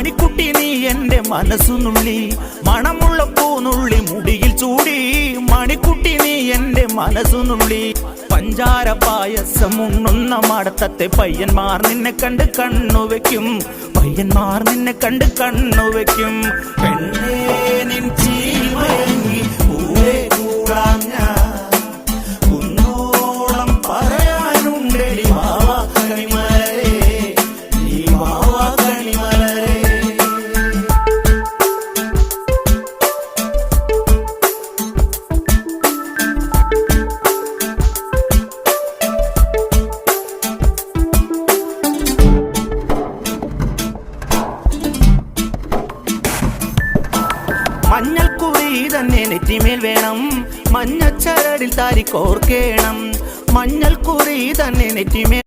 മണിക്കുട്ടി നീ എൻ്റെ മനസ്സുനുള്ളി, മണമുള്ള പൂനുള്ളി മുടിയിൽ ചൂടി. മണിക്കുട്ടി നീ എൻ്റെ മനസ്സുനുള്ളി, പഞ്ചാര പായസം ഉണ്ണുന്ന മടത്തത്തെ പയ്യന്മാർ നിന്നെ കണ്ട് കണ്ണുവെക്കും, പയ്യന്മാർ നിന്നെ കണ്ട് കണ്ണുവെക്കും. പെണ്ണേ നിൻ ചീമയങ്ങി പൂവേ കൂടാൻ ഞാൻ, കുന്നോളം പറയാനുണ്ടെടി വാവാ കണിമലരേ, നീ വാവാ കണിമലരേ. മഞ്ഞൾക്കുറി തന്നെ നെറ്റിമേൽ വേണം, മഞ്ഞച്ചരടിൽ താരി കോർക്കേണം. മഞ്ഞൾക്കുറി തന്നെ നെറ്റിമേൽ